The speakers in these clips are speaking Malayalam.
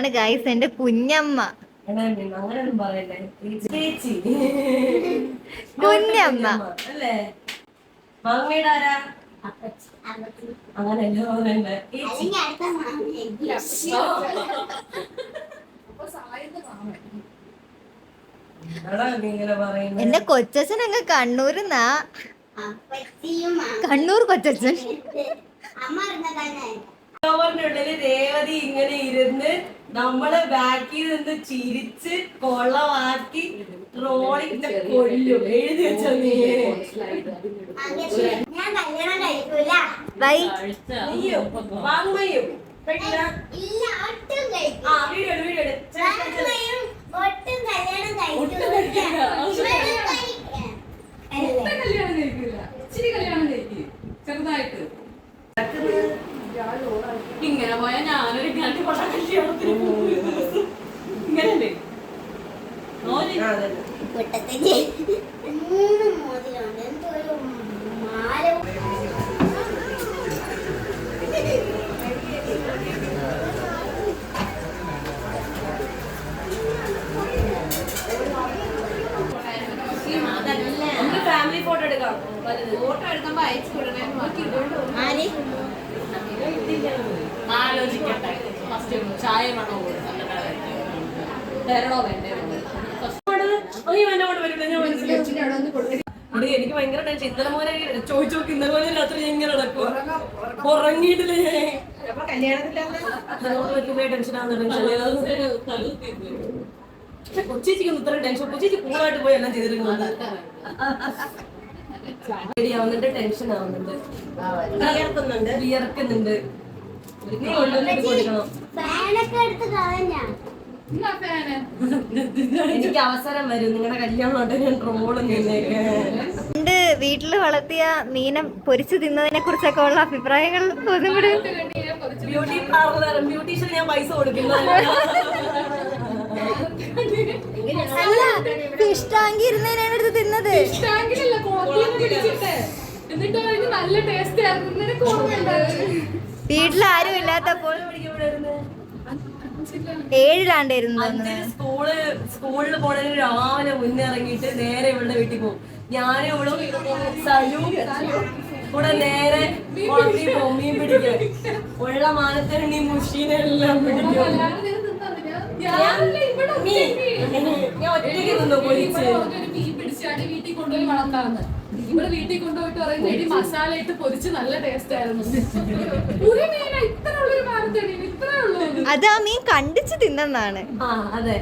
ഇതാണ് ഗൈസ് എന്റെ കുഞ്ഞമ്മ. കുഞ്ഞമ്മ അല്ലേ? മാങ്ങയുടെ ആരാ? അങ്ങനെയല്ലോ എന്റെ കൊച്ചച്ഛൻ അങ്ങ് കണ്ണൂരിന്നാ. കണ്ണൂർ കൊച്ചച്ഛൻ. ഉള്ളില് രേവതി ഇങ്ങനെ ഇരുന്ന് നമ്മള് ബാക്കിൽ നിന്ന് ചിരിച്ച് കൊള്ളവാക്കി ട്രോളിന്റെ കൊല്ലും. എഴുതി വെച്ചോ നീ? വാങ്ങുകയും ചെറുതായിട്ട് ഇങ്ങനെ പോയാ ഞാനൊരു കല്യാണത്തിന് ഇങ്ങനല്ലേ? ഫാമിലി ഫോട്ടോ എടുക്കാം. ഫോട്ടോ എടുക്കുമ്പോ അയച്ചു വിടണേ. ആലോചിക്കട്ടെ. ഫസ്റ്റ് ചായ വേണോ തരണോ വേണ്ടേ? എനിക്ക് ഭയങ്കര ടെൻഷൻ. ഇന്നലെ മോനെ ചോദിച്ചു നോക്കി. ഇന്നലെ മോനെ രാത്രി എങ്ങനെ നടക്കുക? ഉറങ്ങിയിട്ടില്ലേ? കല്യാണത്തിലെ ടെൻഷൻ കൊച്ചിക്കൊന്നും ഇത്ര ടെൻഷൻ. കൊച്ചിക്ക് കൂളായിട്ട് പോയി എല്ലാം ചെയ്തിട്ടുണ്ട്. ആവുന്നുണ്ട്, ടെൻഷൻ ആവുന്നുണ്ട്, വിയർക്കുന്നുണ്ട്. എനിക്ക് അവസരം വരും. നിങ്ങളുടെ കല്യാണം ഞാൻ ട്രോളും പണ്ട് വീട്ടില് വളർത്തിയ മീനെ പൊരിച്ചു തിന്നതിനെ കുറിച്ചൊക്കെ ഉള്ള അഭിപ്രായങ്ങൾ ബ്യൂട്ടി പാർലർ ബ്യൂട്ടീഷ്യൻ ഞാൻ പൈസ കൊടുക്കുന്നു. അല്ല, ഫിഷ് ടാങ്കി ഇരുന്നതിനാണ് എടുത്ത് തിന്നത്. വീട്ടിലാരും ഇല്ലാത്തപ്പോൾ 7-ലാണ്ടായിരുന്നു. സ്കൂളിൽ പോണതിന് രാവിലെ മുന്നിറങ്ങിയിട്ട് നേരെ ഇവളുടെ വീട്ടിൽ പോകും. ഞാനും ഇവളും സലൂ കൂടെ നേരെ കുളത്തിൽ പോകും മീൻ പിടിക്കാൻ. ഉള്ള മാനത്തിന് നീ മുഷീനെല്ലാം പിടിക്കും. ഞാൻ ഒറ്റയ്ക്ക് നിന്നു പൊരിച്ച് മീൻ പിടിച്ചാണ് വീട്ടിൽ കൊണ്ടുപോയി വളർത്താന്ന്. ഇവിടെ വീട്ടിൽ കൊണ്ടുപോയിട്ട് പറയുന്നത് മസാല ഇട്ട് പൊരിച്ച് നല്ല ടേസ്റ്റ് ആയിരുന്നു. ഒരു മീന ഇത്ര ഉള്ളൊരു മാനത്തേടി ഇത്രേ ഉള്ളൂ. അത് ആ മീൻ കണ്ടിച്ച് തിന്നാണ്. അതെ,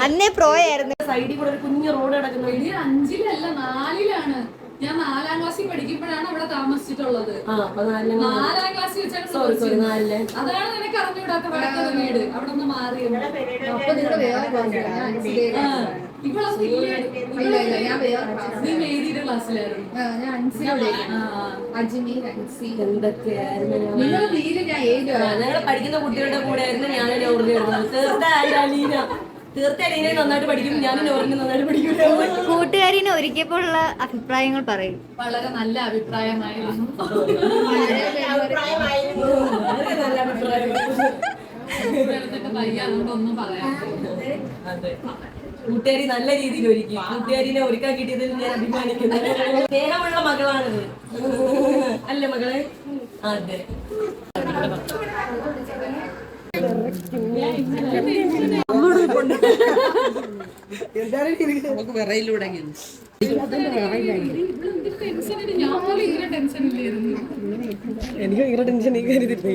അന്നേ പ്രോയായിരുന്നു. സൈഡിൽ കൂടെ ഒരു കുഞ്ഞു റോഡ് കിടക്കുന്നു. 5-ലല്ല 4-ലാണ്. ഞാൻ 4-ാം ക്ലാസ്സിൽ പഠിക്കുമ്പോഴാണ് അവിടെ താമസിച്ചിട്ടുള്ളത്. 4-ാം ക്ലാസ്സിൽ വെച്ചാണ്. അതാണ് നിനക്ക് അറിഞ്ഞുകൂടാത്ത വടക്കത് വീട്. അവിടെ ഒന്ന് മാറി. നീ മേരിയുടെ ക്ലാസ്സിലായിരുന്നു. ഞങ്ങൾ പഠിക്കുന്ന കുട്ടികളുടെ കൂടെ ആയിരുന്നു ഞാൻ തീർച്ചയായും നന്നായിട്ട് പഠിക്കും. ഞാനും നോറിന് നന്നായിട്ട് പഠിക്കും. കൂട്ടുകാരിനെ ഒരുക്കിയപ്പോഴുള്ള അഭിപ്രായങ്ങൾ പറയും. വളരെ നല്ല അഭിപ്രായമായിരുന്നു. ഒന്നും പറയാം. കൂട്ടുകാരി നല്ല രീതിയിൽ ഒരുക്കി. കൂട്ടുകാരിനെ ഒരുക്കാൻ കിട്ടിയതിൽ ഞാൻ അഭിമാനിക്കുന്നു. സ്നേഹമുള്ള മകളാണിത് അല്ലേ മകളെ? അതെ. നമുക്ക് വിറയിലൂടെ ഞാൻ പോലും ഇങ്ങനെ ടെൻഷൻ ഇല്ലായിരുന്നു. എനിക്ക് ഭയങ്കര ടെൻഷൻ ഈ കാര്യത്തില്ലേ.